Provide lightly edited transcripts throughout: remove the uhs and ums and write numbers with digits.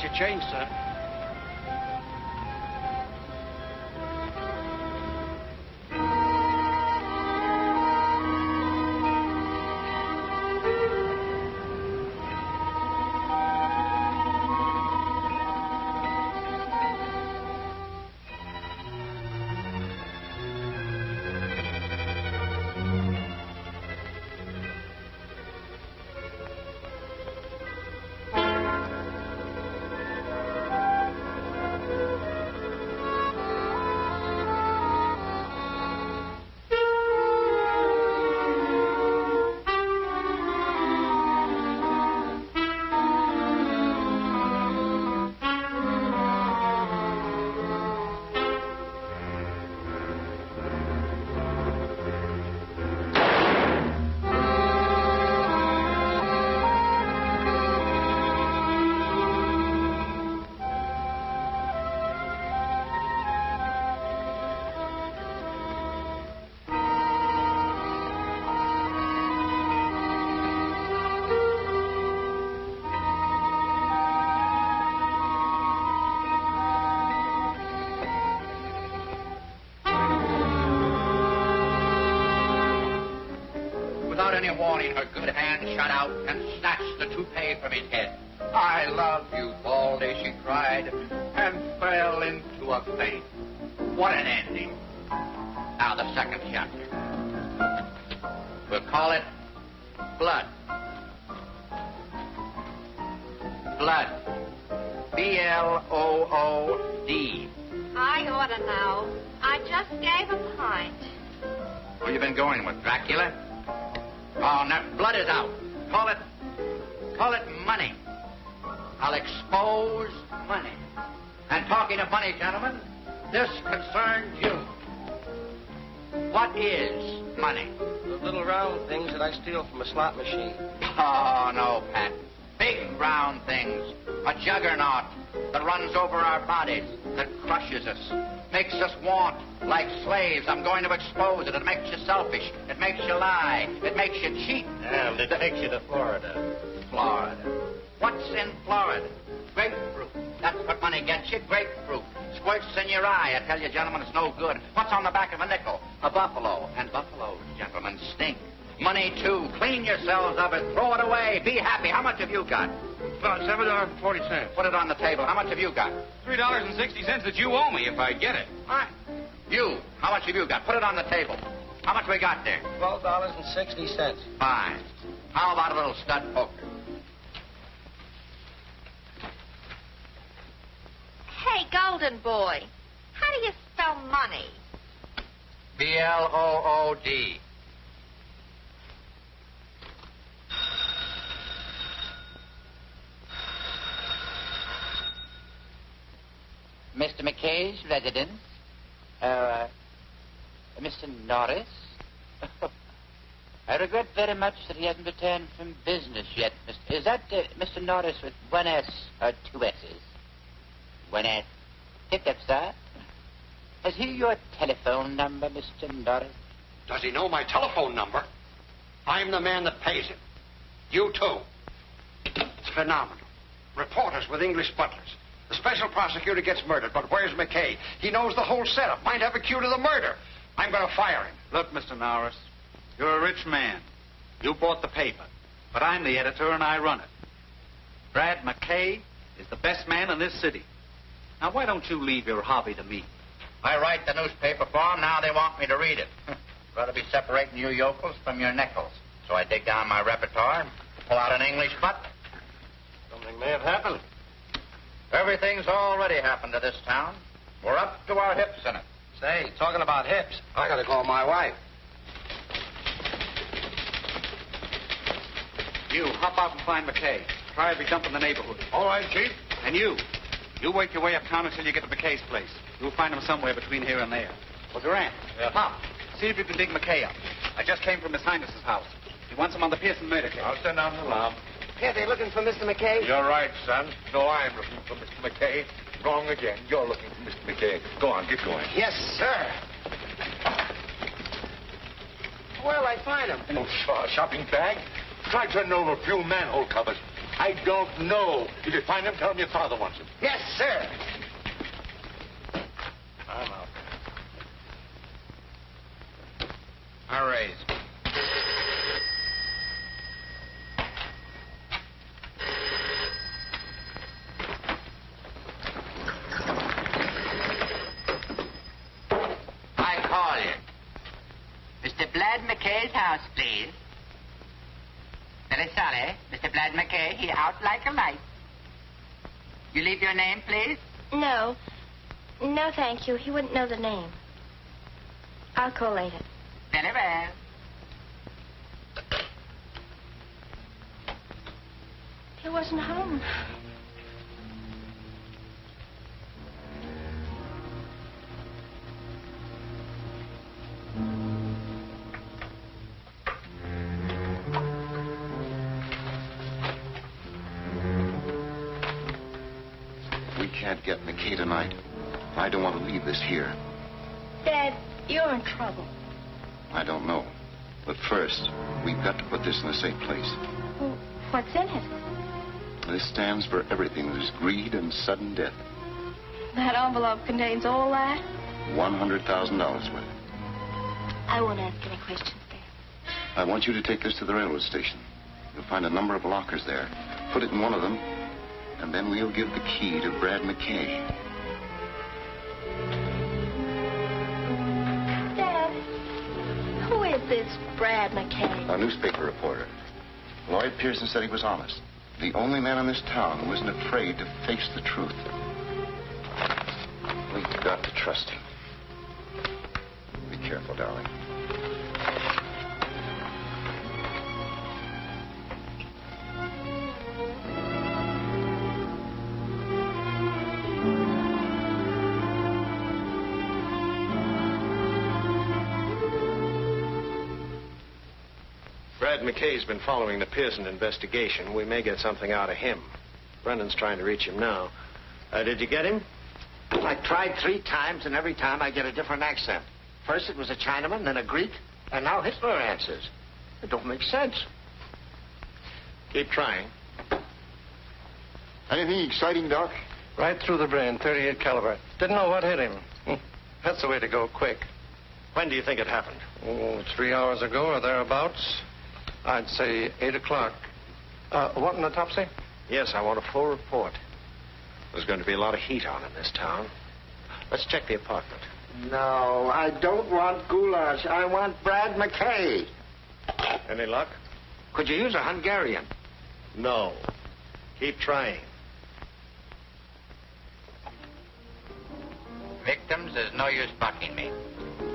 your change, sir. Without any warning, her good hand shot out and snatched the toupee from his head. I love you, Baldy, she cried, and fell into a faint. What an ending. Now the second chapter. We'll call it Blood. Blood. B-L-O-O-D. I ought to know. I just gave a pint. Who you been going with, Dracula? Oh, now, blood is out. Call it money. I'll expose money. And talking of money, gentlemen, this concerns you. What is money? The little round things that I steal from a slot machine. Oh, no, Pat. Big round things. A juggernaut that runs over our bodies, that crushes us, makes us want like slaves. I'm going to expose it. It makes you selfish. It makes you lie. It makes you cheat. And it takes you to Florida. Florida. What's in Florida? Grapefruit. That's what money gets you, grapefruit. Squirts in your eye. I tell you, gentlemen, it's no good. What's on the back of a nickel? A buffalo. And buffaloes, gentlemen, stink. Money, too. Clean yourselves of it. Throw it away. Be happy. How much have you got? About $7.40. Put it on the table. How much have you got? $3.60 that you owe me if I get it. All right. You. How much have you got? Put it on the table. How much we got there? $12.60. Fine. How about a little stud poker? Hey, Golden Boy, how do you spell money? B-L-O-O-D. Mr. McKay's residence? Mr. Norris? I regret very much that he hasn't returned from business yet. Is that Mr. Norris with one S or two S's? One S. Hiccup, sir. Has he your telephone number, Mr. Norris? Does he know my telephone number? I'm the man that pays him. You too. It's phenomenal. Reporters with English butlers. The special prosecutor gets murdered, but where's McKay? He knows the whole setup. Might have a cue to the murder. I'm going to fire him. Look, Mr. Norris, you're a rich man. You bought the paper, but I'm the editor and I run it. Brad McKay is the best man in this city. Now, why don't you leave your hobby to me? I write the newspaper for them. Now they want me to read it. Rather be separating you yokels from your nickels. So I dig down my repertoire and pull out an English butler. Something may have happened. Everything's already happened to this town. We're up to our hips in it. Say, talking about hips, I got to call my wife. You, hop out and find McKay. Try every dump in the neighborhood. All right, Chief. And you work your way uptown until you get to McKay's place. You'll find him somewhere between here and there. Well, Durant, Pop, see if you can dig McKay up. I just came from His Highness's house. He wants him on the Pearson murder case. I'll send down the alarm. Here, they looking for Mr. McKay? You're right, son. No, I'm looking for Mr. McKay. Wrong again. You're looking for Mr. McKay. Go on, get going. Yes, sir. Where'll I find him? Oh, shopping bag? Try turning over a few manhole covers. I don't know. If you find him, tell him your father wants him. Yes, sir. I'm out. I'll raise. I call you. Mr. Blad McKay's house, please. Very sorry. Mr. Blad McKay, he out like a light. You leave your name, please? No. No, thank you. He wouldn't know the name. I'll call later. Very well. He wasn't home. We can't get McKay tonight. I don't want to leave this here. Dad, you're in trouble. I don't know. But first, we've got to put this in a safe place. Well, what's in it? This stands for everything. There's greed and sudden death. That envelope contains all that? $100,000 worth. I won't ask any questions, Dad. I want you to take this to the railroad station. You'll find a number of lockers there. Put it in one of them, and then we'll give the key to Brad McKay. Dad, who is this Brad McKay? A newspaper reporter. Lloyd Pearson said he was honest. The only man in this town who isn't afraid to face the truth. We've got to trust him. Be careful, darling. Brad McKay's been following the Pearson investigation. We may get something out of him. Brendan's trying to reach him now. Did you get him? I tried 3 times, and every time I get a different accent. First it was a Chinaman, then a Greek, and now Hitler answers. It don't make sense. Keep trying. Anything exciting, Doc? Right through the brain, 38 caliber. Didn't know what hit him. That's the way to go, quick. When do you think it happened? Oh, 3 hours ago or thereabouts. I'd say 8 o'clock. What an autopsy? Yes, I want a full report. There's going to be a lot of heat on in this town. Let's check the apartment. No, I don't want goulash. I want Brad McKay. Any luck? Could you use a Hungarian? No. Keep trying. Victims, there's no use bucking me.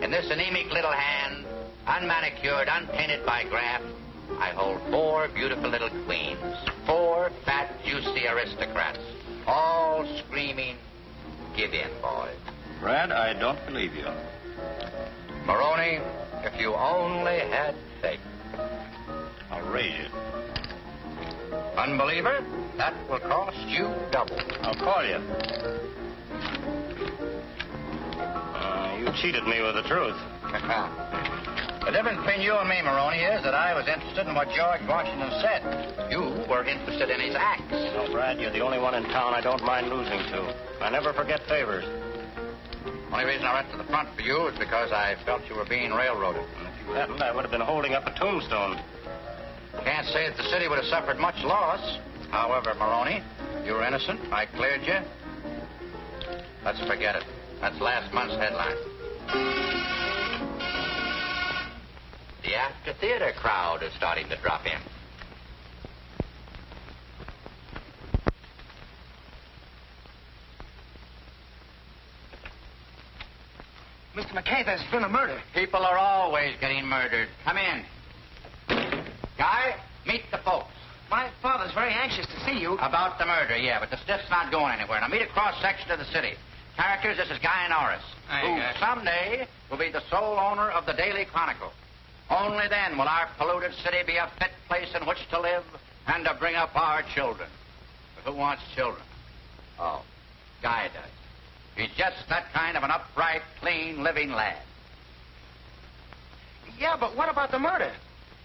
In this anemic little hand, unmanicured, unpainted by graft, I hold 4 beautiful little queens. 4 fat, juicy aristocrats. All screaming, give in, boys. Brad, I don't believe you. Maroney, if you only had faith. I'll raise you. Unbeliever, that will cost you double. I'll call you. You cheated me with the truth. The difference between you and me, Maroney, is that I was interested in what George Washington said. You were interested in his acts. No, Brad, you're the only one in town I don't mind losing to. I never forget favors. Only reason I went to the front for you is because I felt you were being railroaded. And if you hadn't, I would have been holding up a tombstone. Can't say that the city would have suffered much loss. However, Maroney, you were innocent. I cleared you. Let's forget it. That's last month's headline. The after theater crowd is starting to drop in. Mr. McKay, there's been a murder. People are always getting murdered. Come in. Guy, meet the folks. My father's very anxious to see you. About the murder, yeah, but the stiff's not going anywhere. Now meet a cross-section of the city. Characters, this is Guy Norris, who someday will be the sole owner of the Daily Chronicle. Only then will our polluted city be a fit place in which to live and to bring up our children. But who wants children? Oh, Guy does. He's just that kind of an upright, clean, living lad. Yeah, but what about the murder?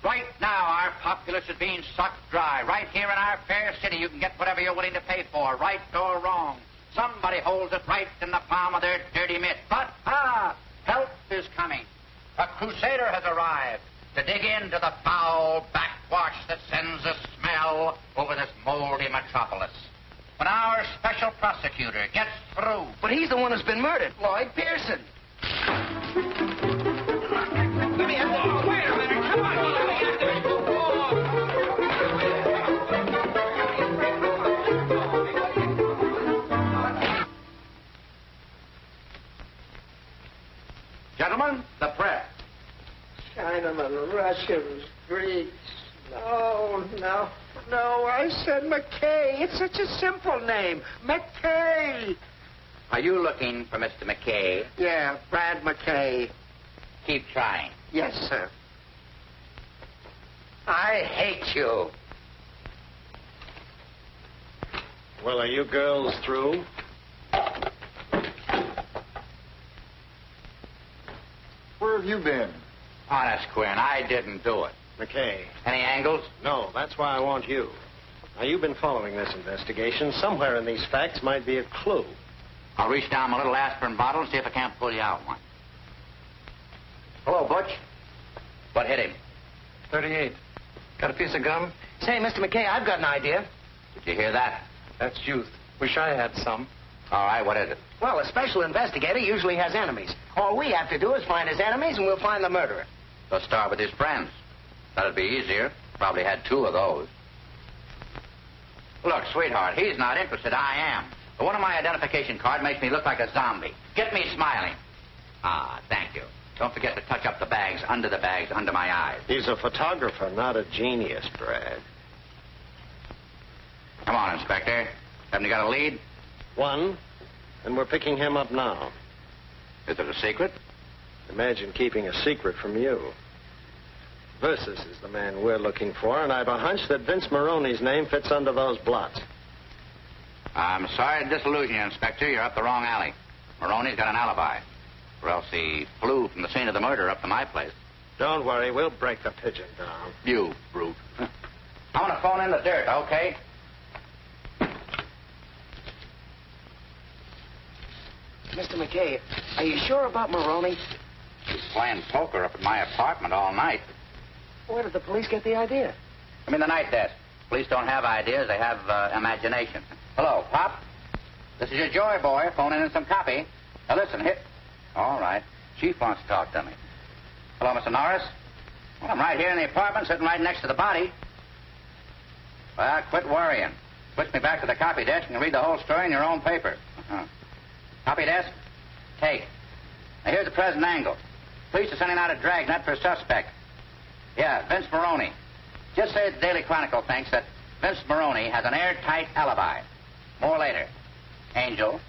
Right now, our populace is being sucked dry. Right here in our fair city, you can get whatever you're willing to pay for, right or wrong. Somebody holds it right in the palm of their dirty mitt. But, help is coming. A crusader has arrived to dig into the foul backwash that sends a smell over this moldy metropolis. When our special prosecutor gets through... But he's the one who's been murdered, Lloyd Pearson. Let me have the... Oh, wait a minute. Come on. Let me have the... Gentlemen, the press. Chinamen, Russians, Greeks. No, I said McKay. It's such a simple name. McKay. Are you looking for Mr. McKay? Yeah, Brad McKay. Keep trying. Yes, sir. I hate you. Well, are you girls through? Where have you been? Honest, Quinn, I didn't do it. McKay. Any angles? No, that's why I want you. Now, you've been following this investigation. Somewhere in these facts might be a clue. I'll reach down my little aspirin bottle and see if I can't pull you out one. Hello, Butch. What hit him? 38. Got a piece of gum? Say, Mr. McKay, I've got an idea. Did you hear that? That's youth. Wish I had some. All right, what is it? Well, a special investigator usually has enemies. All we have to do is find his enemies, and we'll find the murderer. Let's start with his friends. That'd be easier. Probably had 2 of those. Look, sweetheart, he's not interested. I am. But one of my identification card makes me look like a zombie. Get me smiling. Thank you. Don't forget to touch up the bags under my eyes. He's a photographer, not a genius, Brad. Come on, Inspector. Haven't you got a lead? One, and we're picking him up now. Is it a secret? Imagine keeping a secret from you. Versus is the man we're looking for, and I've a hunch that Vince Maroney's name fits under those blots. I'm sorry to disillusion you, Inspector. You're up the wrong alley. Maroney's got an alibi. Or else he flew from the scene of the murder up to my place. Don't worry, we'll break the pigeon down. You brute. I want to phone in the dirt, okay? Mr. McKay, are you sure about Maroney? He's playing poker up at my apartment all night. Where did the police get the idea? I mean, the night desk. Police don't have ideas, they have imagination. Hello, Pop. This is your Joy boy phoning in some copy. Now, listen, hit. All right. Chief wants to talk to me. Hello, Mr. Norris. Well, I'm right here in the apartment, sitting right next to the body. Well, quit worrying. Switch me back to the copy desk and read the whole story in your own paper. Copy desk? Take. Now, here's the present angle. Police are sending out a dragnet for a suspect. Yeah, Vince Maroney. Just say the Daily Chronicle thinks that Vince Maroney has an airtight alibi. More later. Angel.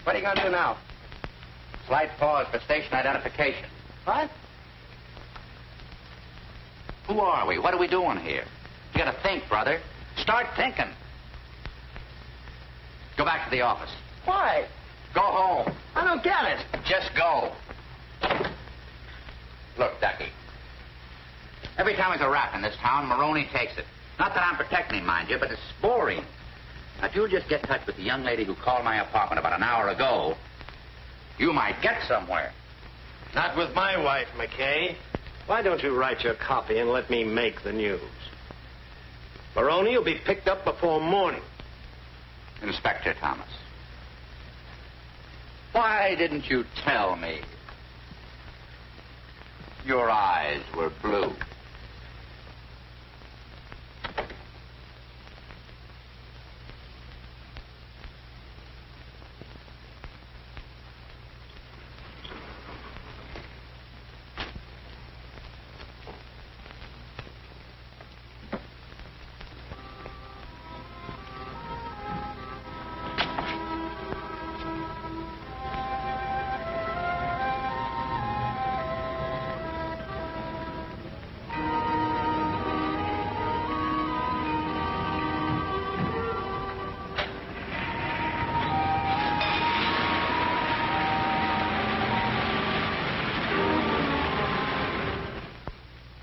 What are you going to do now? Slight pause for station identification. What? Who are we? What are we doing here? You got to think, brother. Start thinking. Go back to the office. Why? Go home. I don't get it. Just go. Look, Ducky. Every time there's a rap in this town, Maroney takes it. Not that I'm protecting him, mind you, but it's boring. Now, if you'll just get in touch with the young lady who called my apartment about an hour ago, you might get somewhere. Not with my wife, McKay. Why don't you write your copy and let me make the news? Maroney will be picked up before morning. Inspector Thomas. Why didn't you tell me? Your eyes were blue.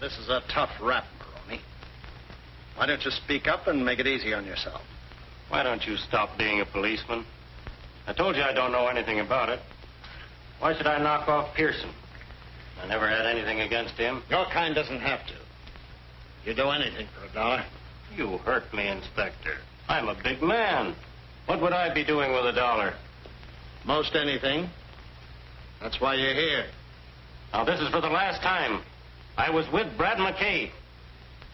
This is a tough rap, Why don't you speak up and make it easy on yourself? Why don't you stop being a policeman? I told you I don't know anything about it. Why should I knock off Pearson? I never had anything against him. Your kind doesn't have to. You do anything for $1. You hurt me, Inspector. I'm a big man. What would I be doing with $1? Most anything. That's why you're here. Now, this is for the last time. I was with Brad McKay.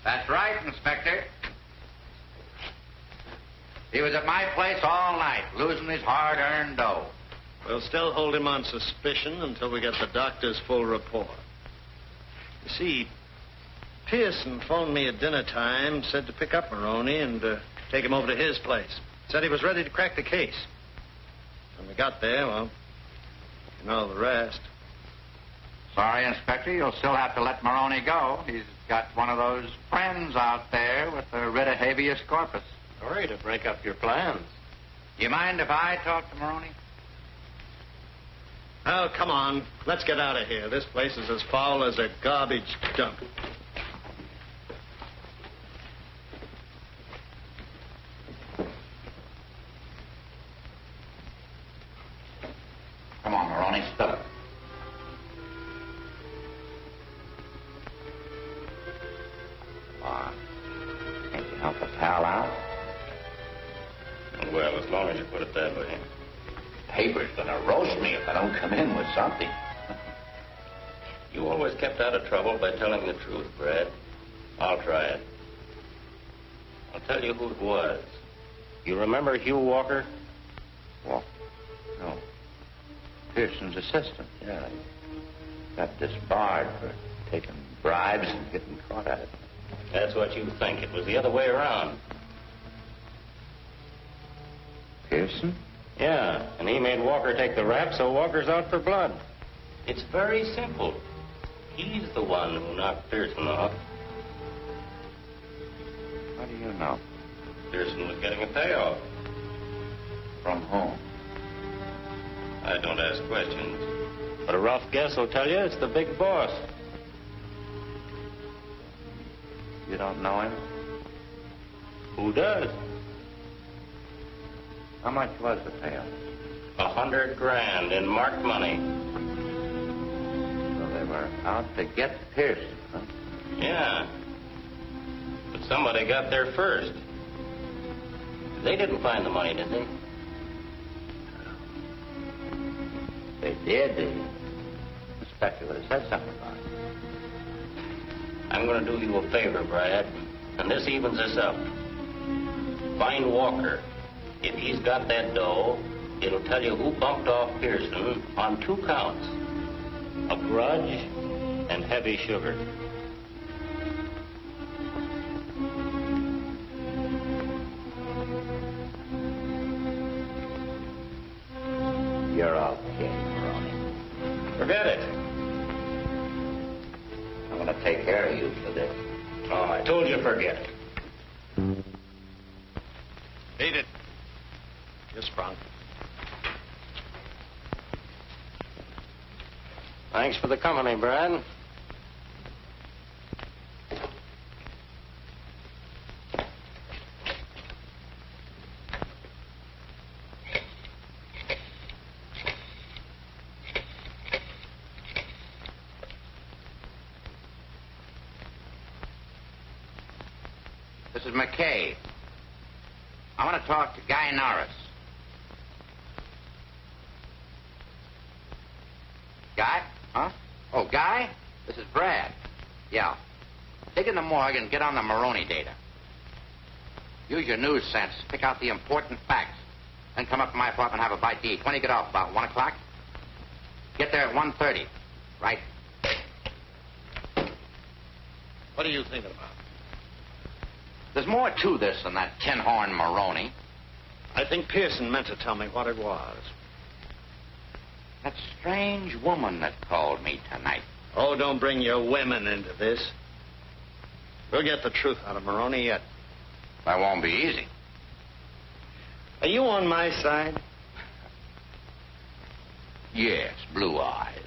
That's right, Inspector. He was at my place all night, losing his hard-earned dough. We'll still hold him on suspicion until we get the doctor's full report. You see, Pearson phoned me at dinner time, said to pick up Maroney and take him over to his place. Said he was ready to crack the case. When we got there, well, you know the rest. Sorry, Inspector, you'll still have to let Maroney go. He's got one of those friends out there with a writ of habeas corpus. Sorry to break up your plans. Do you mind if I talk to Maroney? Oh, come on. Let's get out of here. This place is as foul as a garbage dump. Come on, Maroney, spill it. Can't you help a pal out? Well, as long as you put it that way. Paper's gonna roast me if I don't come in with something. You always kept out of trouble by telling the truth, Brad. I'll try it. I'll tell you who it was. You remember Hugh Walker? Walker? No. Pearson's assistant, yeah. He got disbarred for taking bribes and getting caught at it. That's what you think. It was the other way around. Pearson? Yeah, and he made Walker take the rap, so Walker's out for blood. It's very simple. He's the one who knocked Pearson off. How do you know? Pearson was getting a payoff. From whom? I don't ask questions. But a rough guess will tell you it's the big boss. You don't know him? Who does? How much was the payoff? $100,000 in marked money. So they were out to get Pearson, huh? Yeah. But somebody got there first. They didn't find the money, did they? They did. The inspector would have said something about it. I'm going to do you a favor, Brad, and this evens us up. Find Walker. If he's got that dough, it'll tell you who bumped off Pearson on 2 counts. A grudge and heavy sugar. You're okay, Maroney. Forget it. I'm going to take care of you for this. Oh, I told you forget it. Beat it. You sprung. Thanks for the company, Brad. This is McKay. I want to talk to Guy Norris. Guy? Huh? Oh, Guy? This is Brad. Yeah. Dig in the morgue and get on the Maroney data. Use your news sense. Pick out the important facts. Then come up to my apartment and have a bite to eat. When do you get off? About 1 o'clock? Get there at 1:30. Right? What are you thinking about? There's more to this than that tin-horn Maroney. I think Pearson meant to tell me what it was. That strange woman that called me tonight. Oh, don't bring your women into this. We'll get the truth out of Maroney yet. That won't be easy. Are you on my side? Yes, blue eyes.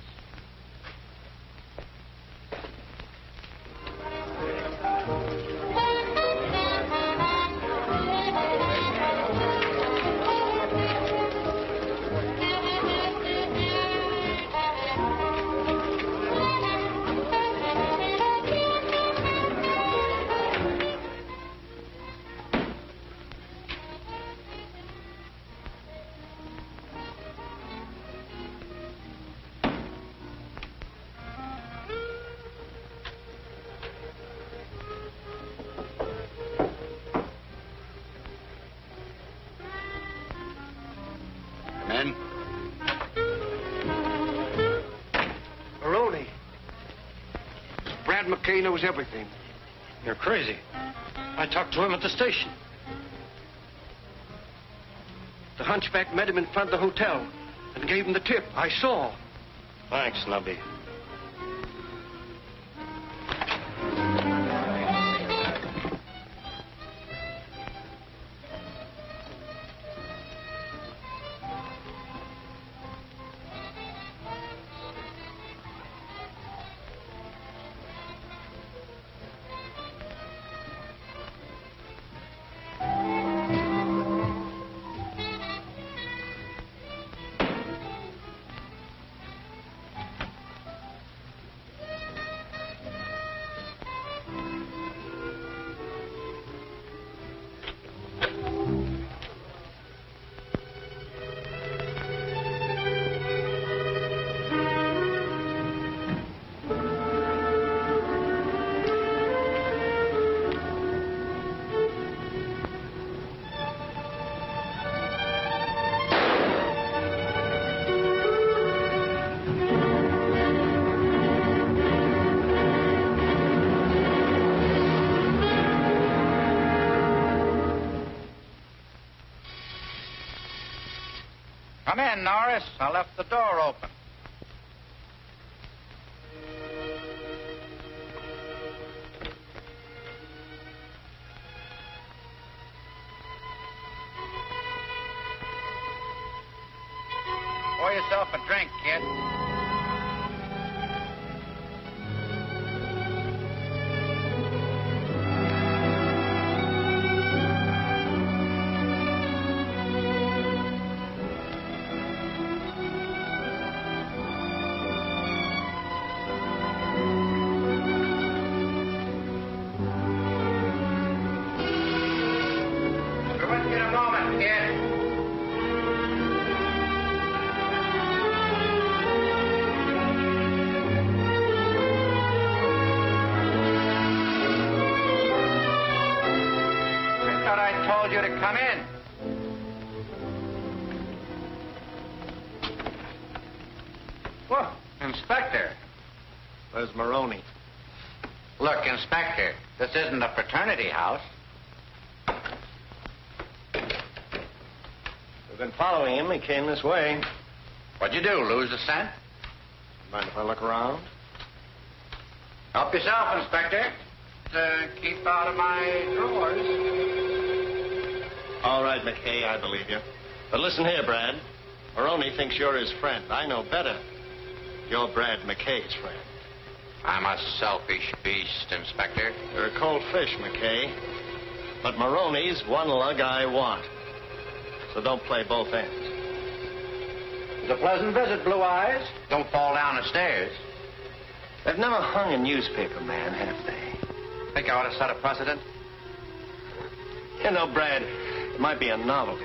McKay knows everything. You're crazy. I talked to him at the station. The hunchback met him in front of the hotel and gave him the tip. I saw. Thanks, Nubby. Come in, Norris. I left the door open. Pour yourself a drink, kid. You to come in. Whoa, Inspector. Where's Maroney? Look, Inspector, this isn't a fraternity house. We've been following him. He came this way. What'd you do, lose the scent? Mind if I look around? Help yourself, Inspector. Keep out of my drawers. All right, McKay, I believe you. But listen here, Brad. Maroney thinks you're his friend. I know better. You're Brad McKay's friend. I'm a selfish beast, Inspector. You're a cold fish, McKay. But Maroney's one lug I want. So don't play both ends. It's a pleasant visit, Blue Eyes. Don't fall down the stairs. They've never hung a newspaper man, have they? Think I ought to set a precedent? You know, Brad, it might be a novelty.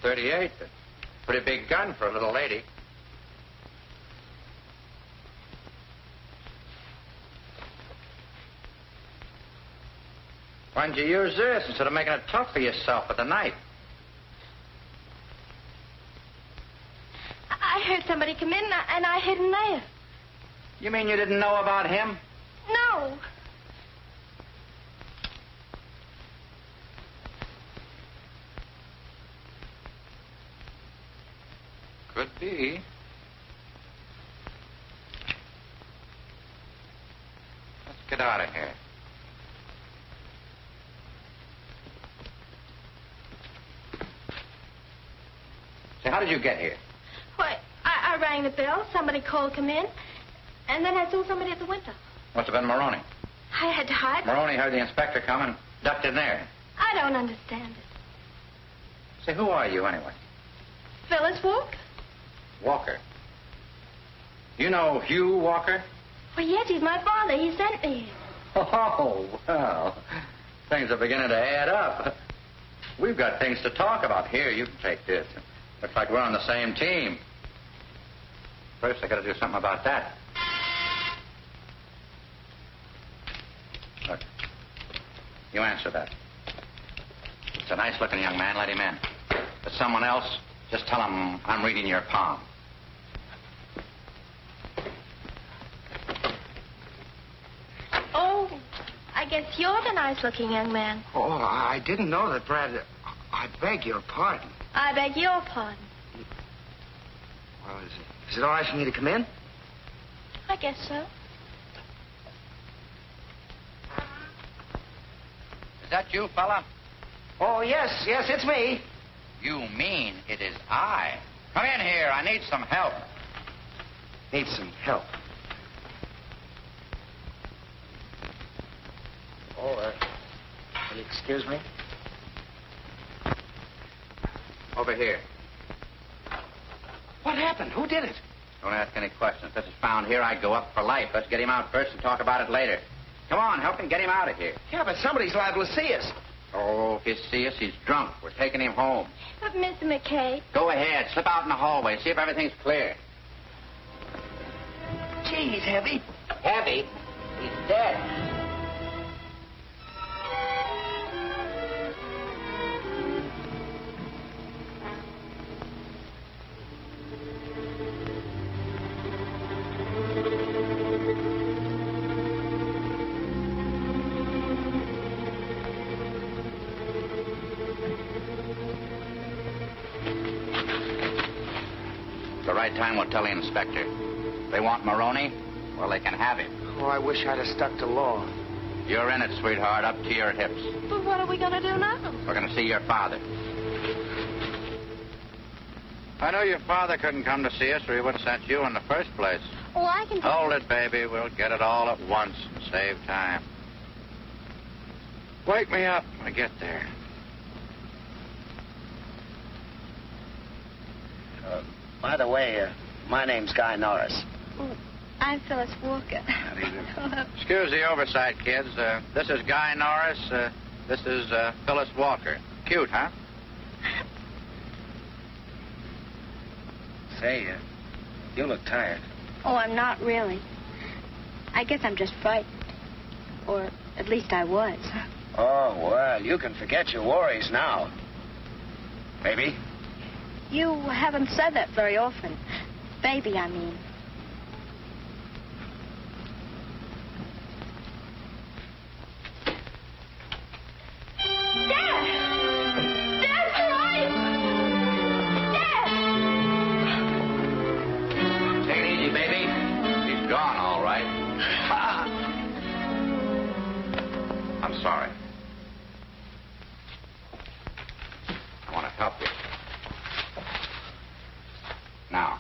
.38. Pretty big gun for a little lady. Why didn't you use this instead of making it tough for yourself with a knife? I heard somebody come in and I hid in there. You mean you didn't know about him? No. Could be. get out of here. Say, how did you get here? Why, I rang the bell. Somebody called, come in. And then I saw somebody at the window. Must have been Maroney. I had to hide. Maroney heard the inspector come and ducked in there. I don't understand it. Say, who are you anyway? Phyllis Walker? Walker. You know Hugh Walker? Well, yes, he's my father. He sent me here. Oh, well, things are beginning to add up. We've got things to talk about. Here, you can take this. Looks like we're on the same team. First, I got to do something about that. Look, you answer that. It's a nice-looking young man. Let him in. If it's someone else, just tell him I'm reading your palm. Oh, I guess you're the nice-looking young man. Oh, I didn't know that, Brad. I beg your pardon. I beg your pardon. Well, is it all right for me to come in? I guess so. Is that you, fella? Oh, yes, it's me. You mean it is I. Come in here. I need some help. Need some help. Oh, will you excuse me? Over here. What happened? Who did it? Don't ask any questions. If this is found here, I'd go up for life. Let's get him out first and talk about it later. Come on, help him get him out of here. Yeah, but somebody's liable to see us. Oh, if you see us, he's drunk. We're taking him home. But, Mr. McKay. Go ahead. Slip out in the hallway. See if everything's clear. Gee, he's heavy. Heavy? He's dead. The right time will tell the inspector. If they want Maroney, well, they can have him. Oh, I wish I'd have stuck to law. You're in it, sweetheart, up to your hips. But what are we going to do now? We're going to see your father. I know your father couldn't come to see us, or he would have sent you in the first place. Oh, I can... Hold it, baby. We'll get it all at once and save time. Wake me up when I get there. By the way, my name's Guy Norris. Oh, I'm Phyllis Walker. Excuse the oversight, kids. This is Guy Norris. This is Phyllis Walker. Cute, huh? Say, you look tired. Oh, I'm not really. I guess I'm just frightened. Or at least I was. Oh, well, you can forget your worries now. Baby? You haven't said that very often. Baby, I mean. Dad! Dad, where are you? Dad! Take it easy, baby. He's gone, all right. I'm sorry. I want to help you. Now,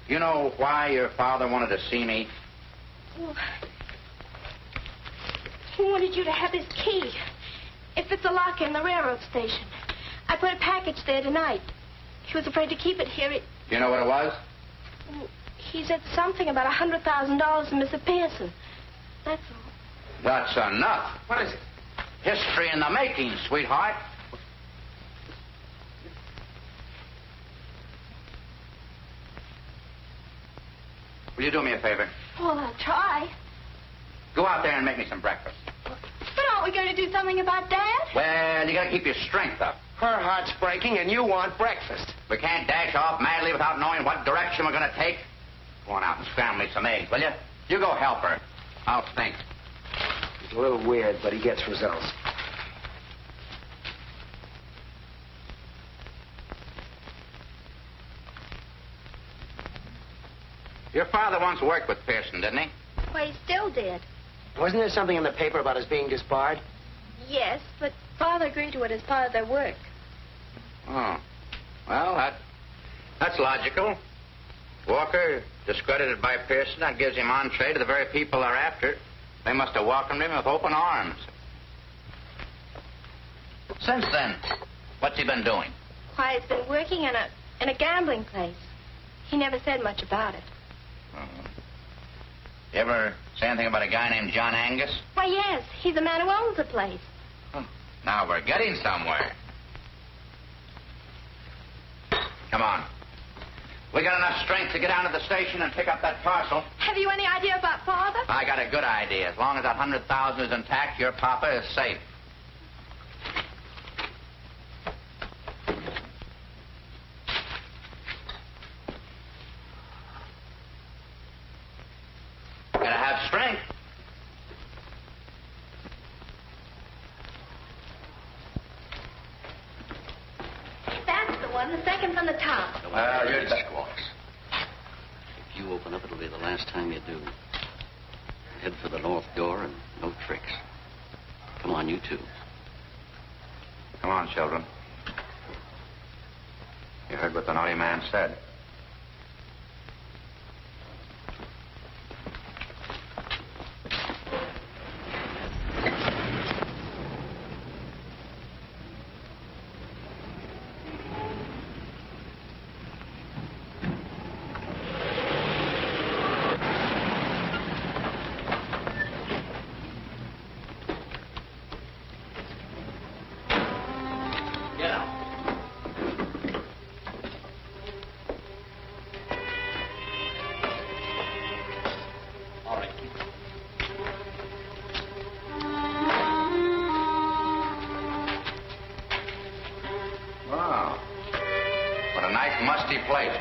you know why your father wanted to see me? Well, he wanted you to have his key. If it's a locker in the railroad station. I put a package there tonight. He was afraid to keep it here. You know what it was? He said something about $100,000 to Mr. Pearson. That's all. That's enough. What is it? History in the making, sweetheart. Will you do me a favor? Well, I'll try. Go out there and make me some breakfast. But aren't we going to do something about Dad? Well, you gotta keep your strength up. Her heart's breaking, and you want breakfast. We can't dash off madly without knowing what direction we're gonna take. Go on out and scramble me some eggs, will you? You go help her. I'll think. He's a little weird, but he gets results. Your father once worked with Pearson, didn't he? Why, he's still dead. Wasn't there something in the paper about his being disbarred? Yes, but Father agreed to it as part of their work. Oh. Well, that's logical. Walker, discredited by Pearson, that gives him entree to the very people they're after. They must have welcomed him with open arms. Since then, what's he been doing? Why, he's been working in a gambling place. He never said much about it. You ever say anything about a guy named John Angus? Why, yes, he's the man who owns the place. Now we're getting somewhere. Come on. We got enough strength to get down to the station and pick up that parcel. Have you any idea about Father? I got a good idea. As long as that 100,000 is intact, your papa is safe. Gotta have strength. That's the one, the second from the top. Well, you're just... If you open up, it'll be the last time you do. Head for the north door and no tricks. Come on, you two. Come on, children. You heard what the naughty man said.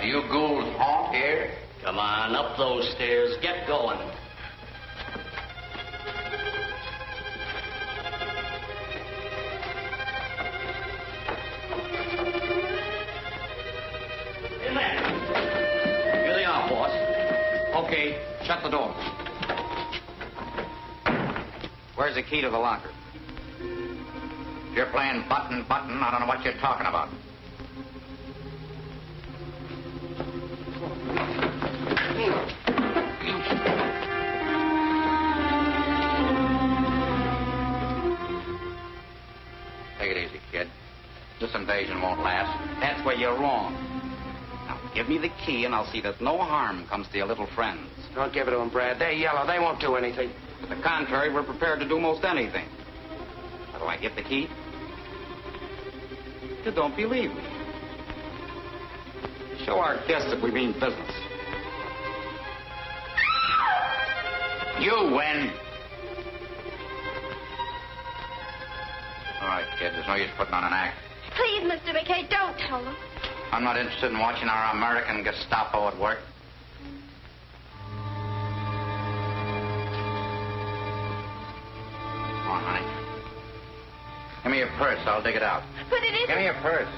Do you ghouls haunt here? Come on, up those stairs. Get going. In there. Here they are, boss. Okay, shut the door. Where's the key to the locker? If you're playing button, I don't know what you're talking about. Take it easy, kid. This invasion won't last. That's where you're wrong. Now, give me the key, and I'll see that no harm comes to your little friends. Don't give it to them, Brad. They're yellow. They won't do anything. To the contrary, we're prepared to do most anything. How do I get the key? You don't believe me. Show our guests that we mean business. You win. All right, kid. There's no use putting on an act. Please, Mr. McKay, don't tell them. I'm not interested in watching our American Gestapo at work. Come on, honey. Give me your purse. I'll dig it out. But it isn't... Give me your purse.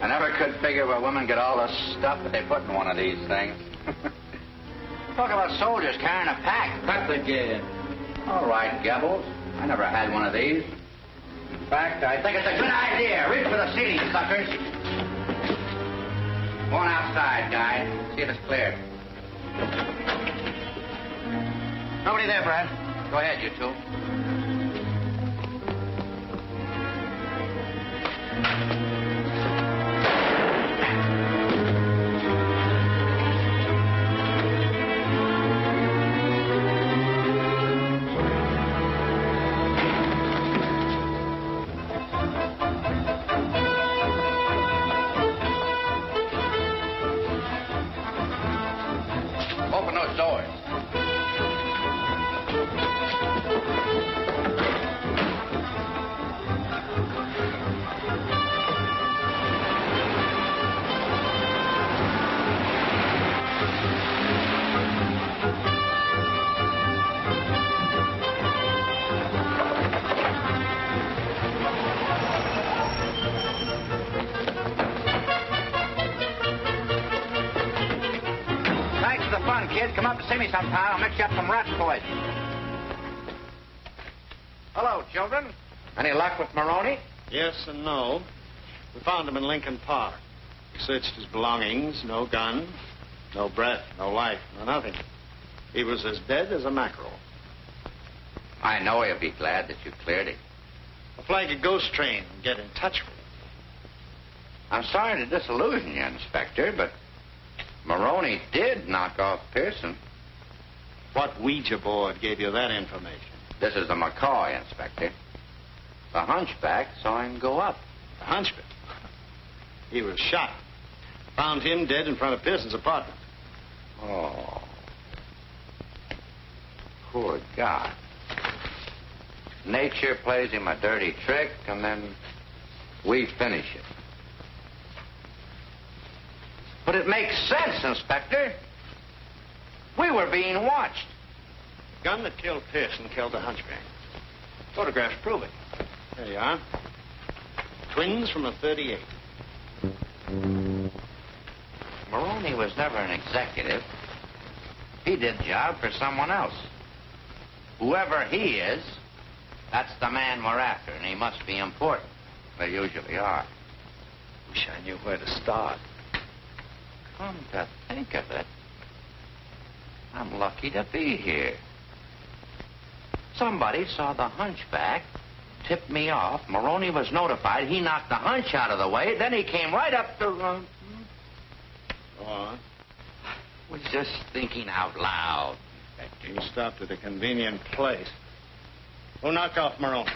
I never could figure where women get all the stuff that they put in one of these things. Talk about soldiers carrying a pack. Cut the gab. All right, Gebbles. I never had one of these. In fact, I think it's a good idea. Reach for the seating, suckers. Go on outside, guy. See if it's clear. Nobody there, Brad. Go ahead, you two. Open those doors. kid. Come up and see me sometime. I'll mix you up some rat poison. Hello, children. Any luck with Maroney? Yes and no. We found him in Lincoln Park. We searched his belongings. No gun, no breath, no life, no nothing. He was as dead as a mackerel. I know he'll be glad that you cleared him. I'll flag a ghost train and get in touch with him. I'm sorry to disillusion you, Inspector, but Maroney did knock off Pearson. What Ouija board gave you that information? This is the McCoy, Inspector. The hunchback saw him go up. The hunchback? He was shot. Found him dead in front of Pearson's apartment. Oh. Poor guy. Nature plays him a dirty trick, and then we finish it. But it makes sense, Inspector. We were being watched. The gun that killed Pearson killed the hunchback. Photographs prove it. There you are. Twins from a .38. Maroney was never an executive. He did job for someone else. Whoever he is, that's the man we're after, and he must be important. They usually are. Wish I knew where to start. Come to think of it, I'm lucky to be here. Somebody saw the hunchback, tipped me off. Maroney was notified. He knocked the hunch out of the way. Then he came right up to... Go on. Was just thinking out loud. You stopped at a convenient place. Who knocked off Maroney?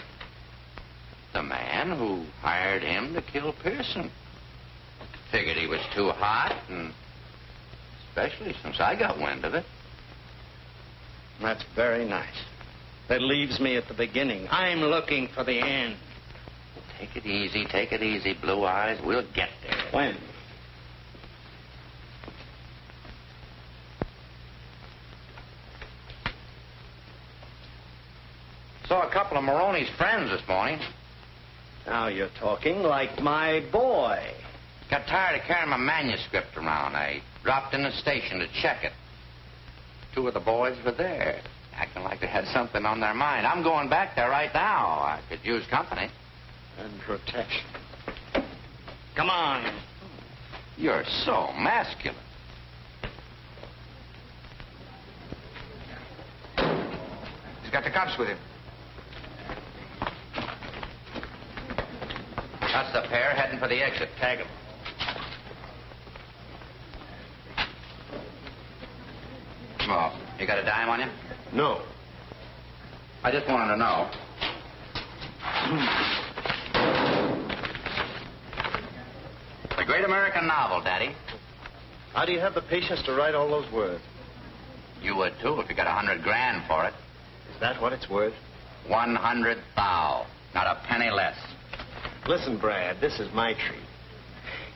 The man who hired him to kill Pearson. Figured he was too hot, and especially since I got wind of it. That's very nice. That leaves me at the beginning. I'm looking for the end. Take it easy, Blue Eyes. We'll get there. When? Saw a couple of Maroney's friends this morning. Now you're talking like my boy. Got tired of carrying my manuscript around. I dropped in the station to check it. Two of the boys were there, acting like they had something on their mind. I'm going back there right now. I could use company. And protection. Come on. You're so masculine. He's got the cops with him. That's the pair heading for the exit. Tag them. Oh, you got a dime on you? No. I just wanted to know. The great American novel, Daddy. How do you have the patience to write all those words? You would, too, if you got $100 grand for it. Is that what it's worth? 100 thou. Not a penny less. Listen, Brad, this is my treat.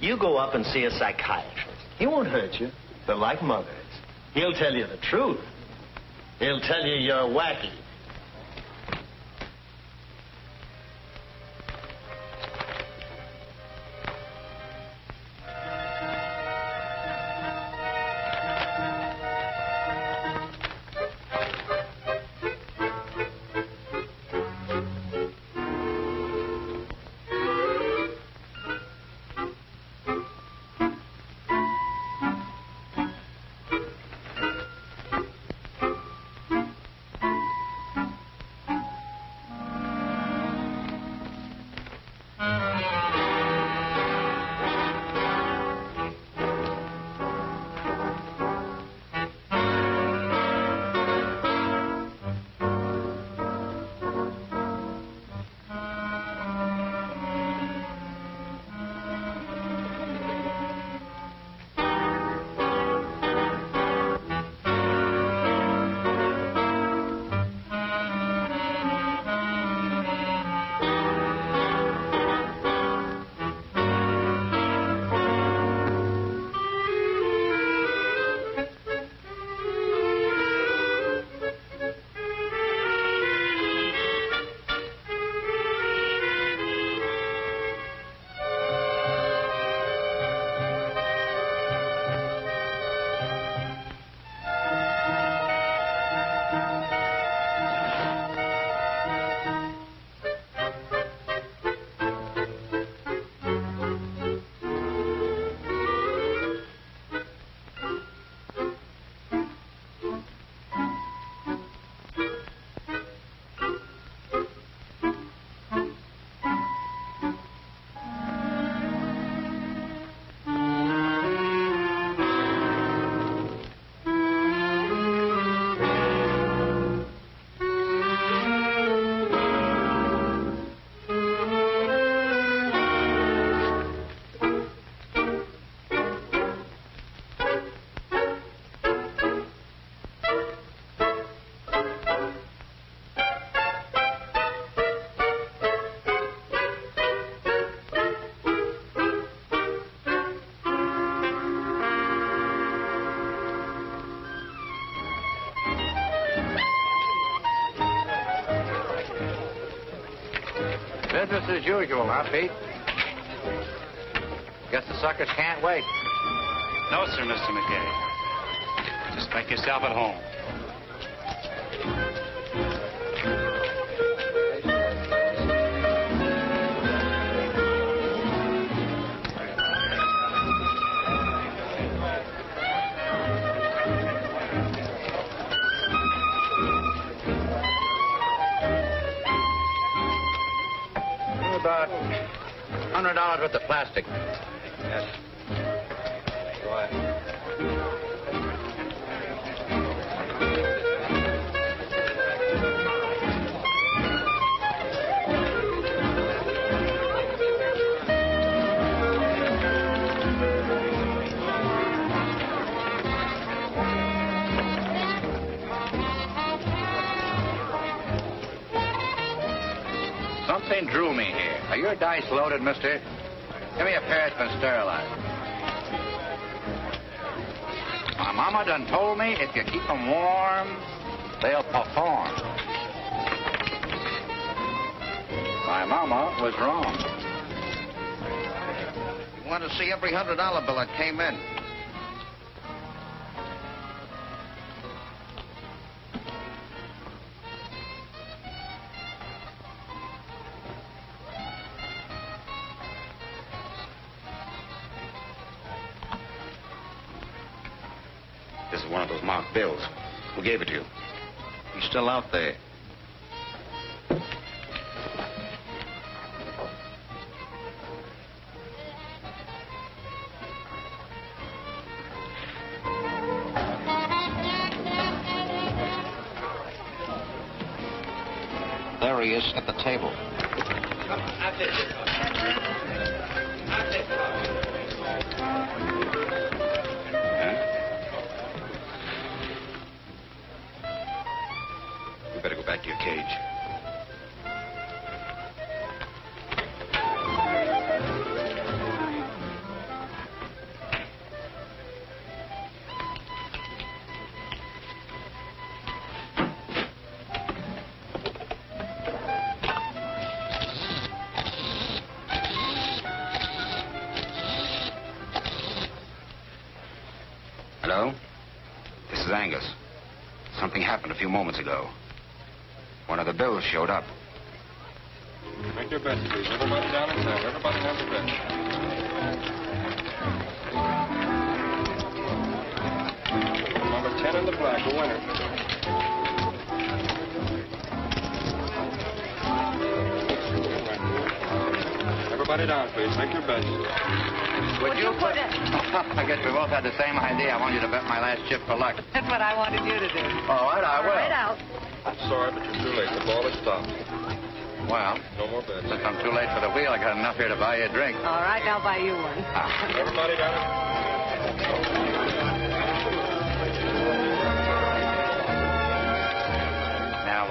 You go up and see a psychiatrist. He won't hurt you. They're like mothers. He'll tell you the truth. He'll tell you you're wacky. Business as usual, huh, Pete? Guess the suckers can't wait. No, sir, Mr. McKay. Just make yourself at home. About $100 worth of plastic. Yes. Go ahead. Something drew me here. Are your dice loaded, mister? Give me a pair that's been sterilized. My mama done told me if you keep them warm, they'll perform. My mama was wrong. You want to see every $100 bill that came in. This is one of those marked bills. Who gave it to you? He's still out there. There he is at the table. You better go back to your cage. Hello? This is Angus. Something happened a few moments ago. One of the bills showed up. Make your best, please. Everybody down in cell. Everybody has a bed. Number 10 in the black, the winner. Everybody down, please. Make your best. Would you put it? I guess we both had the same idea. I want you to bet my last chip for luck. That's what I wanted you to do. All right, I will. Right out. I'm sorry, but you're too late. The ball has stopped. Well, No more bets. since I'm too late for the wheel, I got enough here to buy you a drink. All right, I'll buy you one. Everybody down. Now,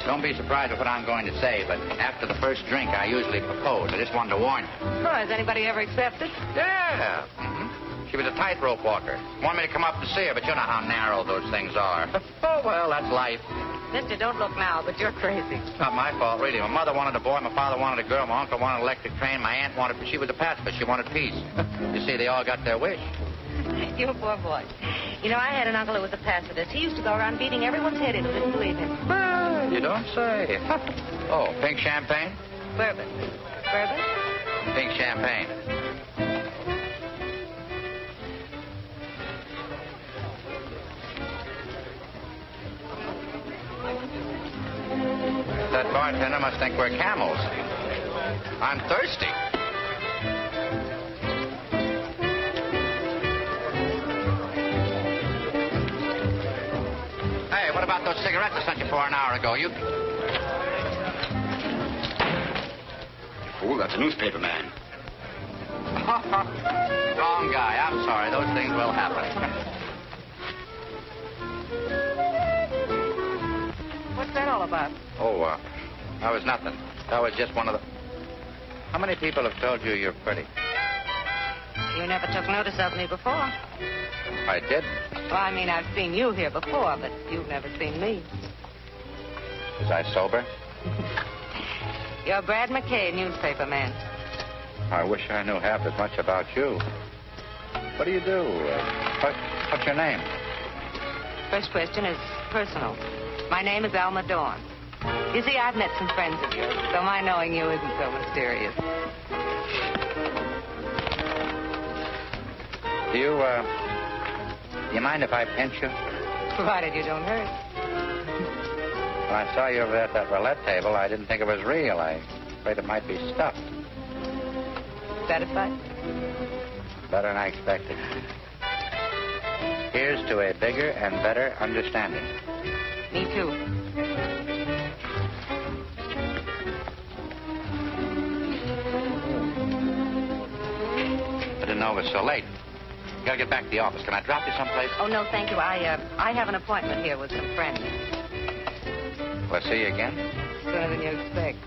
don't be surprised at what I'm going to say, but after the first drink, I usually propose. I just wanted to warn you. Oh, has anybody ever accepted? Yeah. She was a tightrope walker. Wanted me to come up and see her, but you know how narrow those things are. Oh, well, that's life. Mister, don't look now, but you're crazy. It's not my fault, really. My mother wanted a boy, my father wanted a girl, my uncle wanted an electric train, my aunt wanted... She was a pacifist. She wanted peace. You see, they all got their wish. You poor boy. You know, I had an uncle who was a pacifist. He used to go around beating everyone's head in who didn't believe him. You don't say. Oh, pink champagne? Bourbon. Bourbon? Pink champagne. That bartender must think we're camels. I'm thirsty. Hey, what about those cigarettes I sent you for an hour ago? You... Fool, that's a newspaper man. Wrong guy. I'm sorry. Those things will happen. What's that all about? Oh, that was nothing. That was just one of the... How many people have told you you're pretty? You never took notice of me before. I did. Well, I mean, I've seen you here before, but you've never seen me. Was I sober? You're Brad McKay, newspaper man. I wish I knew half as much about you. What do you do? What's your name? First question is personal. My name is Alma Dawn. You see, I've met some friends of yours, so my knowing you isn't so mysterious. Do you mind if I pinch you? Provided you don't hurt. When I saw you over there at that roulette table, I didn't think it was real. I afraid it might be stuffed. Satisfied? Better than I expected. Here's to a bigger and better understanding. Me too. I didn't know it was so late. Gotta get back to the office. Can I drop you someplace? Oh, no, thank you. I have an appointment here with some friends. We'll see you again? Sooner than you expect.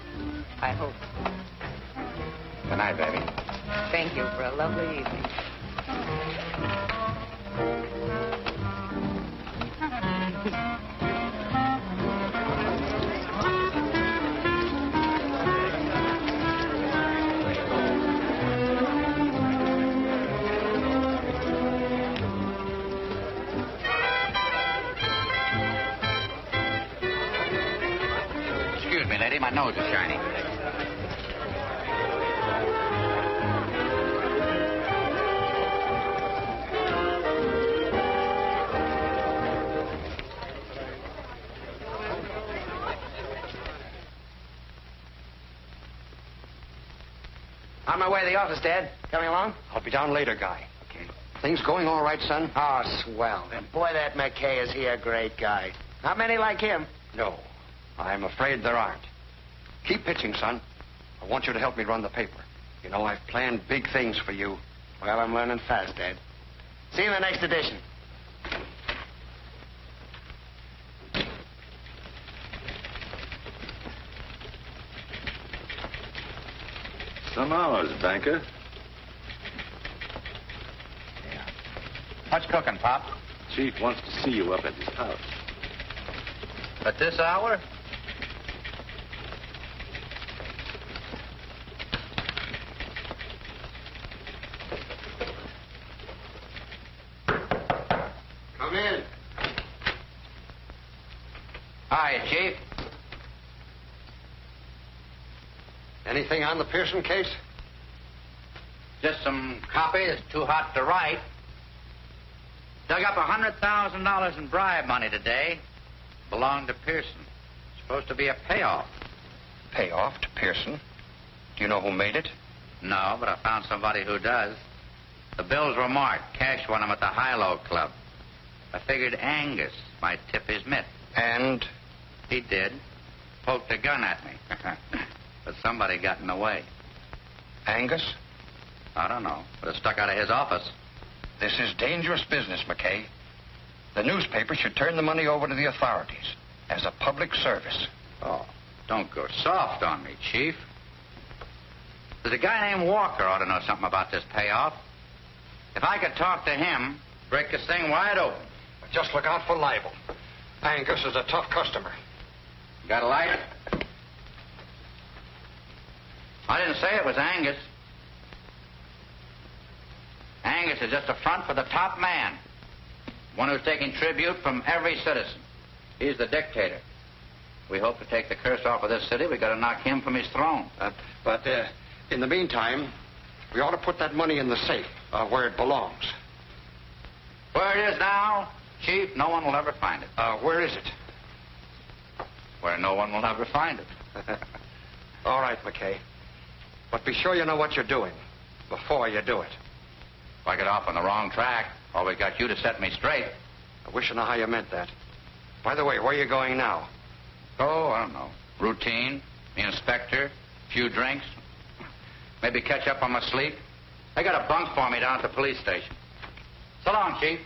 I hope. Good night, baby. Thank you for a lovely evening. Excuse me, lady. My nose is shiny. On my way to the office, Dad. Coming along? I'll be down later, Guy. Okay. Things going all right, son? Oh, swell. And boy, that McKay, is he a great guy. Not many like him. No. I'm afraid there aren't. Keep pitching, son. I want you to help me run the paper. You know, I've planned big things for you. Well, I'm learning fast, Dad. See you in the next edition. Some hours, banker. Yeah. What's cooking, Pop? Chief wants to see you up at his house. At this hour? Come in. Hi, Chief. Anything on the Pearson case? Just some copy that's too hot to write. Dug up $100,000 in bribe money today. Belonged to Pearson. Supposed to be a payoff. Payoff to Pearson? Do you know who made it? No, but I found somebody who does. The bills were marked. Cash won them at the High-Low Club. I figured Angus might tip his mitt. And? He did. Poked a gun at me. But somebody got in the way. Angus? I don't know. But it stuck out of his office. This is dangerous business, McKay. The newspaper should turn the money over to the authorities as a public service. Oh, don't go soft on me, Chief. There's a guy named Walker ought to know something about this payoff. If I could talk to him, break this thing wide open. Just look out for libel. Angus is a tough customer. Got a light? I didn't say it was Angus. Angus is just a front for the top man. One who's taking tribute from every citizen. He's the dictator. We hope to take the curse off of this city. We got to knock him from his throne. But in the meantime, we ought to put that money in the safe where it belongs. Where it is now, Chief, no one will ever find it. Where is it? Where no one will ever find it. All right, McKay. But be sure you know what you're doing before you do it. If I get off on the wrong track, always got you to set me straight. I wish I knew how you meant that. By the way, where are you going now? Oh, I don't know. Routine, the inspector, few drinks. Maybe catch up on my sleep. They got a bunk for me down at the police station. So long, Chief.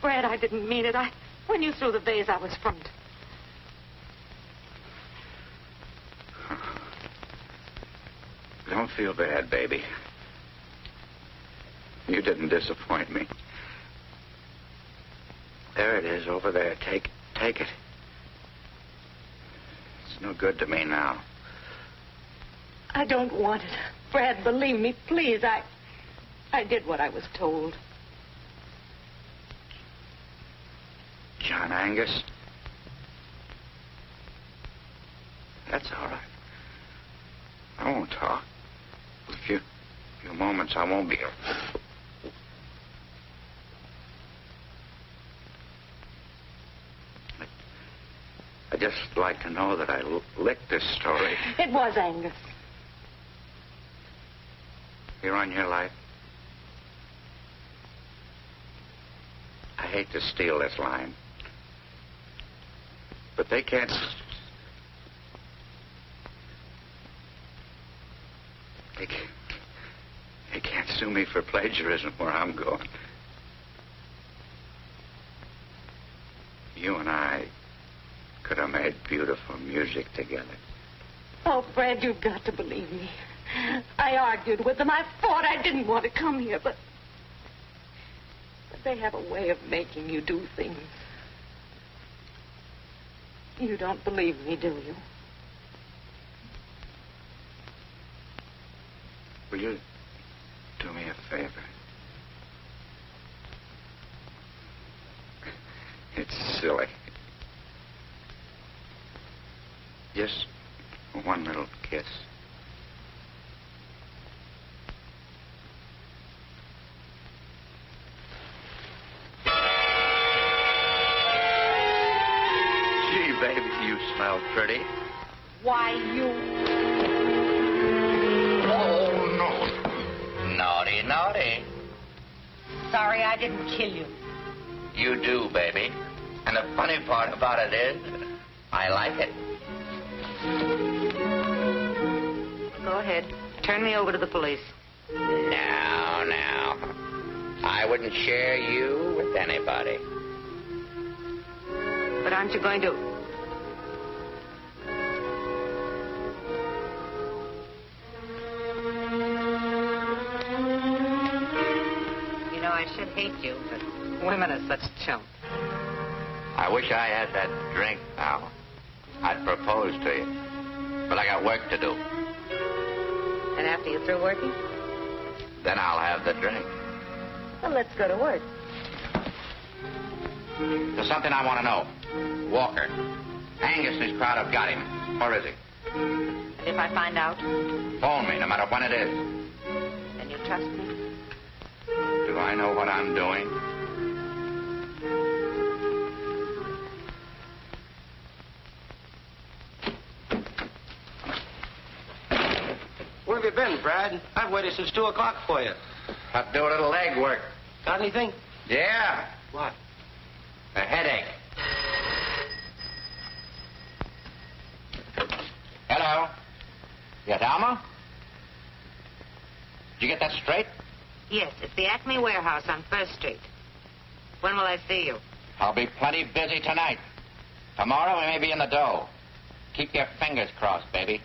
Brad, I didn't mean it. When you threw the vase, I was frightened. Don't feel bad, baby. You didn't disappoint me. There it is, over there. Take it. It's no good to me now. I don't want it. Brad, believe me, please. I did what I was told. John Angus? That's all right. I won't talk. A few moments I won't be here. I'd just like to know that I licked this story. It was Angus. You're on your life. I hate to steal this line. But they can't... They can't sue me for plagiarism where I'm going. You and I could have made beautiful music together. Oh, Brad, you've got to believe me. I argued with them. I fought. I didn't want to come here, but they have a way of making you do things. You don't believe me, do you? Will you do me a favor? It's silly. Just one little kiss. Gee, baby, you smell pretty. Why, you... Oh, no. Naughty, naughty. Sorry I didn't kill you. You do, baby. And the funny part about it is, I like it. Go ahead. Turn me over to the police. Now. I wouldn't share you with anybody. But aren't you going to... You know, I should hate you, but women are such chumps. I wish I had that drink now. I'd propose to you. But I got work to do. And after you're through working? Then I'll have the drink. Well, let's go to work. There's something I want to know. Walker. Angus and his crowd have got him. Where is he? And if I find out? Phone me, no matter when it is. Then you trust me? Do I know what I'm doing? Where have you been, Brad? I've waited since 2 o'clock for you. Have to do a little leg work. Got anything? Yeah. What? A headache. Hello? Yes, Alma? Did you get that straight? Yes, it's the Acme Warehouse on First Street. When will I see you? I'll be plenty busy tonight. Tomorrow we may be in the dough. Keep your fingers crossed, baby.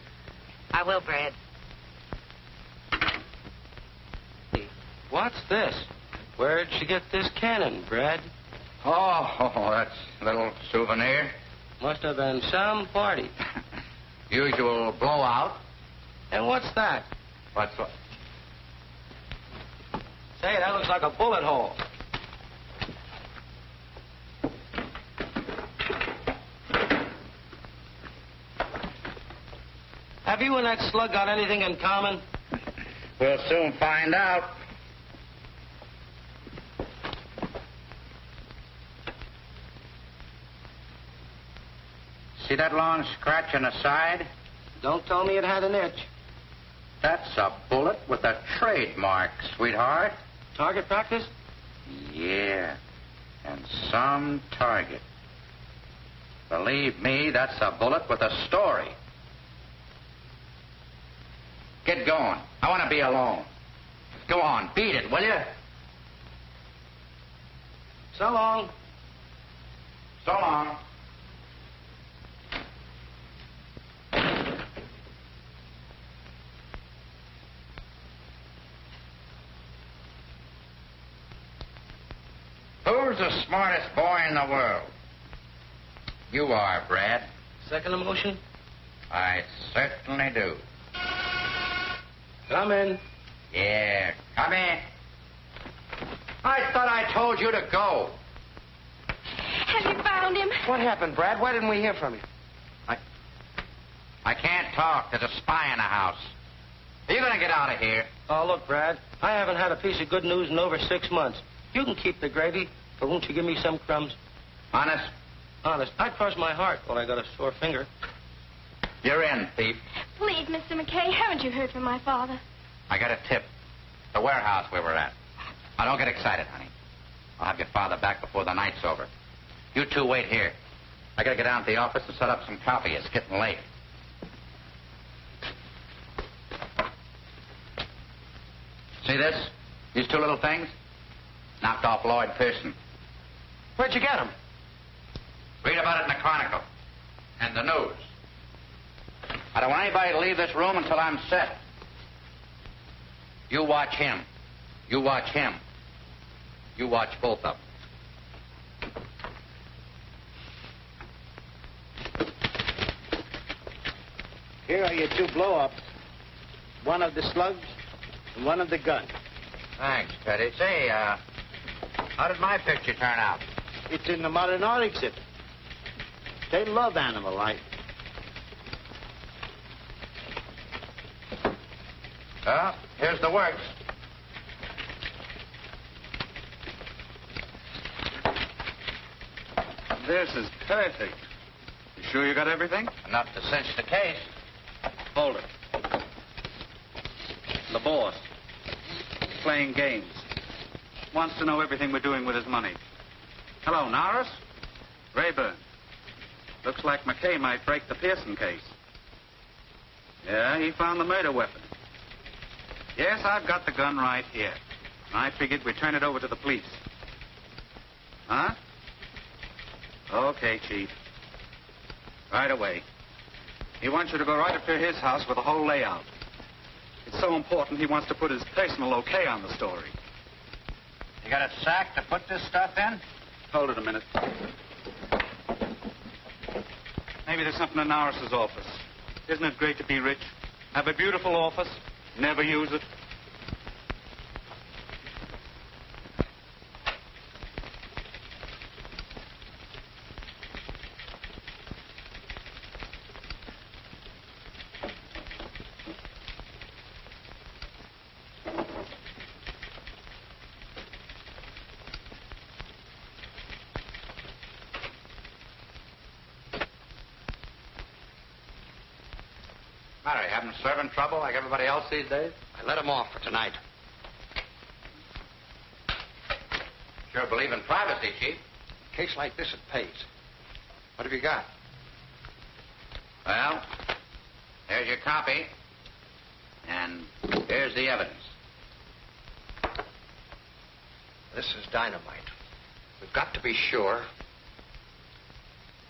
I will, Brad. What's this? Where'd she get this cannon, Brad? Oh, that's a little souvenir. Must have been some party. Usual blowout. And what's that? What's what? Say, that looks like a bullet hole. Have you and that slug got anything in common? We'll soon find out. See that long scratch on the side? Don't tell me it had an itch. That's a bullet with a trademark, sweetheart. Target practice? Yeah. And some target. Believe me, that's a bullet with a story. Get going. I want to be alone. Go on, beat it, will you? So long. So long. Who's the smartest boy in the world? You are, Brad. Second emotion? I certainly do. Come in. Yeah, come in. I thought I told you to go. Have you found him? What happened, Brad? Why didn't we hear from you? I can't talk. There's a spy in the house. Are you going to get out of here? Oh, look, Brad, I haven't had a piece of good news in over 6 months. You can keep the gravy, but won't you give me some crumbs? Honest? Honest, I'd cross my heart when I got a sore finger. You're in, thief. Please, Mr. McKay, haven't you heard from my father? I got a tip. The warehouse we were at. Now, don't get excited, honey. I'll have your father back before the night's over. You two wait here. I gotta get down to the office and set up some coffee. It's getting late. See this? These two little things? Knocked off Lloyd Pearson. Where'd you get him? Read about it in the Chronicle. And the news. I don't want anybody to leave this room until I'm set. You watch him. You watch him. You watch both of them. Here are your 2 blow-ups. One of the slugs and one of the gun. Thanks, Teddy. Say, how did my picture turn out? It's in the modern art exhibit. They love animal life. Well, here's the works. This is perfect. You sure you got everything? Enough to cinch the case. Hold it. The boss. Playing games. Wants to know everything we're doing with his money. Hello, Norris? Rayburn. Looks like McKay might break the Pearson case. Yeah, he found the murder weapon. Yes, I've got the gun right here. I figured we'd turn it over to the police. Huh? Okay, Chief. Right away. He wants you to go right up to his house with the whole layout. It's so important he wants to put his personal okay on the story. You got a sack to put this stuff in? Hold it a minute. Maybe there's something in Norris's office. Isn't it great to be rich? Have a beautiful office, never use it. Matter, you having servant trouble like everybody else these days? I let him off for tonight. Sure believe in privacy, Chief. A case like this, it pays. What have you got? Well, here's your copy. And here's the evidence. This is dynamite. We've got to be sure.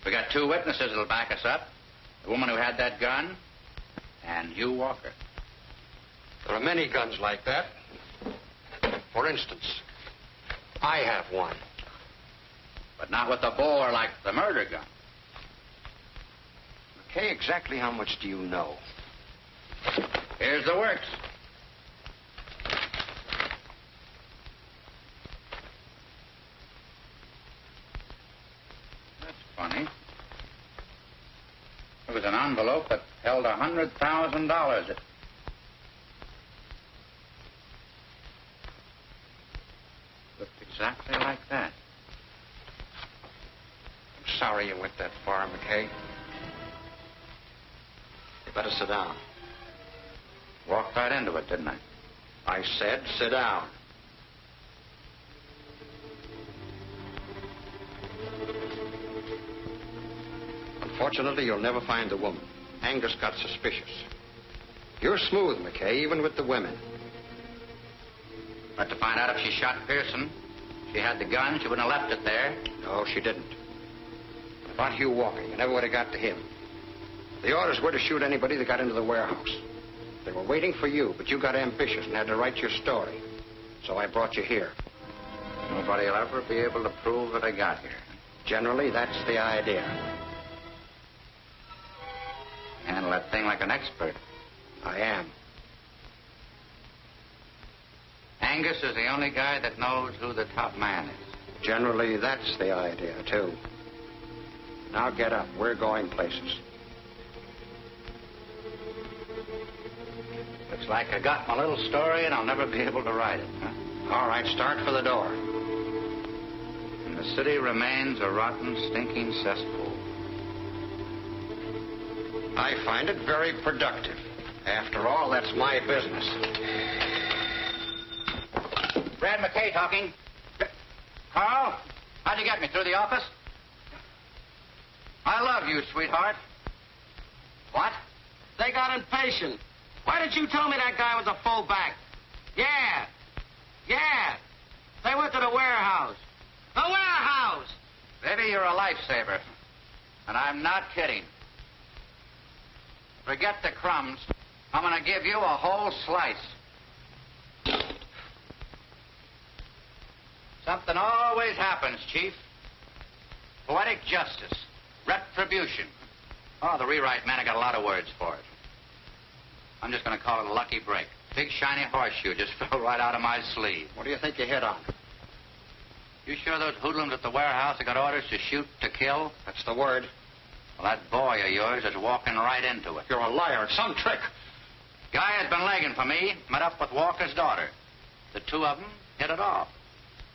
We got 2 witnesses that'll back us up. The woman who had that gun and Hugh Walker. There are many guns like that. For instance, I have one. But not with a bore like the murder gun. Okay, exactly how much do you know? Here's the works. That's funny. There was an envelope that held $100,000. It looked exactly like that. I'm sorry you went that far, McKay. You better sit down. Walked right into it, didn't I? I said sit down. Unfortunately, you'll never find the woman. Angus got suspicious. You're smooth, McKay, even with the women. But to find out if she shot Pearson She had the gun. She wouldn't have left it there. No, she didn't. About Hugh Walker, you never would have got to him. The orders were to shoot anybody that got into the warehouse. They were waiting for you, but you got ambitious and had to write your story. So I brought you here. Nobody will ever be able to prove that I got here. Generally, that's the idea. Handle that thing like an expert. I am. Angus is the only guy that knows who the top man is. Generally, that's the idea, too. Now get up. We're going places. Looks like I got my little story and I'll never be able to write it, huh? All right, start for the door. And the city remains a rotten, stinking cesspool. I find it very productive. After all, that's my business. Brad McKay talking. Carl, how'd you get me? Through the office? I love you, sweetheart. What? They got impatient. Why didn't you tell me that guy was a fullback? Yeah. They went to the warehouse. The warehouse! Baby, you're a lifesaver. And I'm not kidding. Forget the crumbs. I'm going to give you a whole slice. Something always happens, Chief. Poetic justice. Retribution. Oh, the rewrite man, I got a lot of words for it. I'm just going to call it a lucky break. Big shiny horseshoe just fell right out of my sleeve. What do you think you hit on? You sure those hoodlums at the warehouse have got orders to shoot to kill? That's the word. Well, that boy of yours is walking right into it. You're a liar. It's some trick. Guy has been legging for me. Met up with Walker's daughter. The two of them hit it off.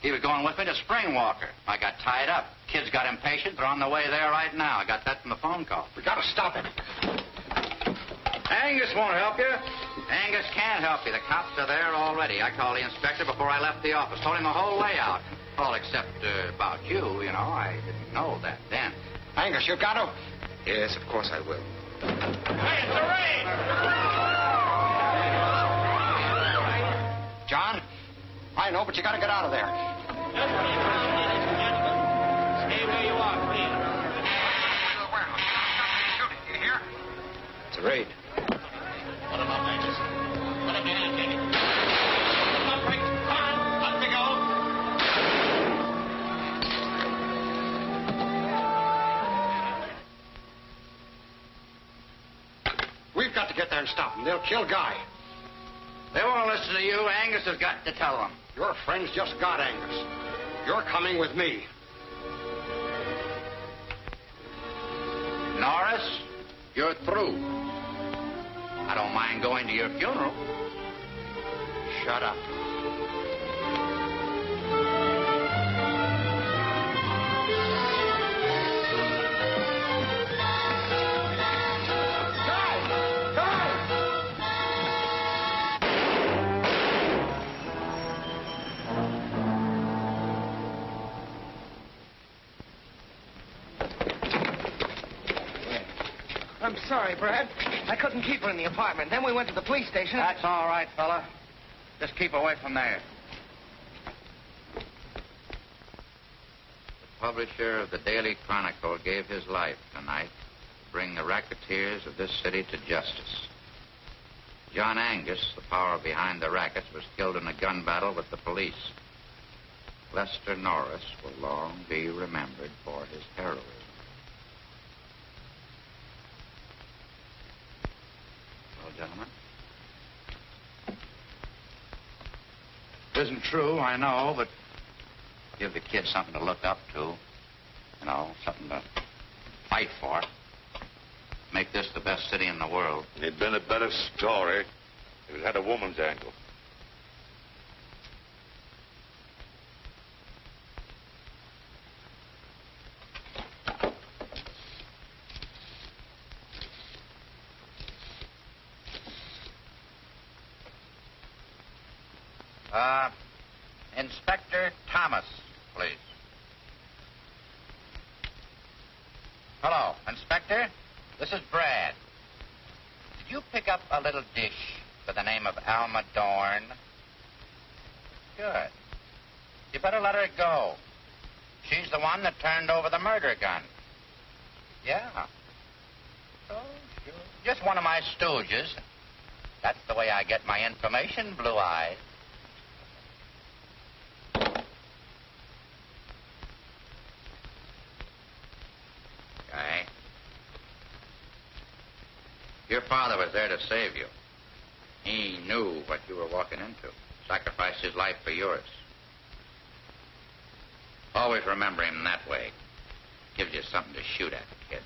He was going with me to Spring Walker. I got tied up. Kids got impatient. They're on the way there right now. I got that from the phone call. We got to stop him. Angus won't help you. Angus can't help you. The cops are there already. I called the inspector before I left the office. Told him the whole layout. All except about you, you know. I didn't know that then. Angus, you got to... Yes, of course I will. Hey, it's a raid! John? I know, but you got to get out of there. Stay where you are, please. You hear? It's a raid. What about Angus? What have you done, Jimmy? Come on, Frank. Come on. Up we go. We've got to get there and stop them. They'll kill Guy. They won't listen to you. Angus has got to tell them. Your friends just got Angus. You're coming with me. Norris, you're through. I don't mind going to your funeral. Shut up. I'm sorry, Brad. I couldn't keep her in the apartment. Then we went to the police station. That's all right, fella. Just keep away from there. The publisher of the Daily Chronicle gave his life tonight to bring the racketeers of this city to justice. John Angus, the power behind the rackets, was killed in a gun battle with the police. Lester Norris will long be remembered for his heroism. Well, gentlemen. It isn't true, I know, but give the kids something to look up to. You know, something to fight for. Make this the best city in the world. It'd been a better story if it had a woman's angle. Inspector Thomas, please. Hello, Inspector. This is Brad. Did you pick up a little dish by the name of Alma Dorn? Good. You better let her go. She's the one that turned over the murder gun. Yeah. Oh, sure. Just one of my stooges. That's the way I get my information, Blue Eyes. Okay. Your father was there to save you. He knew what you were walking into. Sacrificed his life for yours. Always remember him that way. Gives you something to shoot at, kid.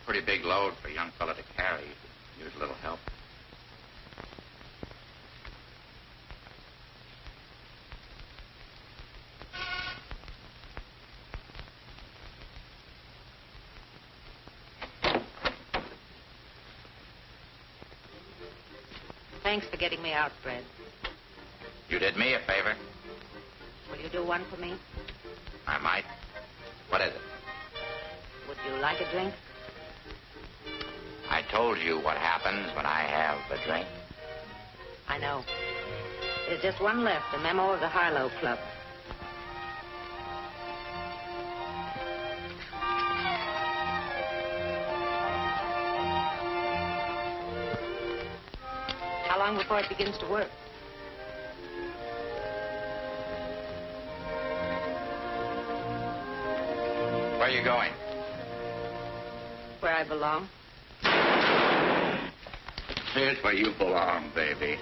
Pretty big load for a young fella to carry. Use a little help. Thanks for getting me out, Fred. You did me a favor. Will you do one for me? I might. What is it? Would you like a drink? I told you what happens when I have a drink. I know. There's just one left, a memo of the Harlow Club. How long before it begins to work? Where are you going? Where I belong. Here's where you belong, baby.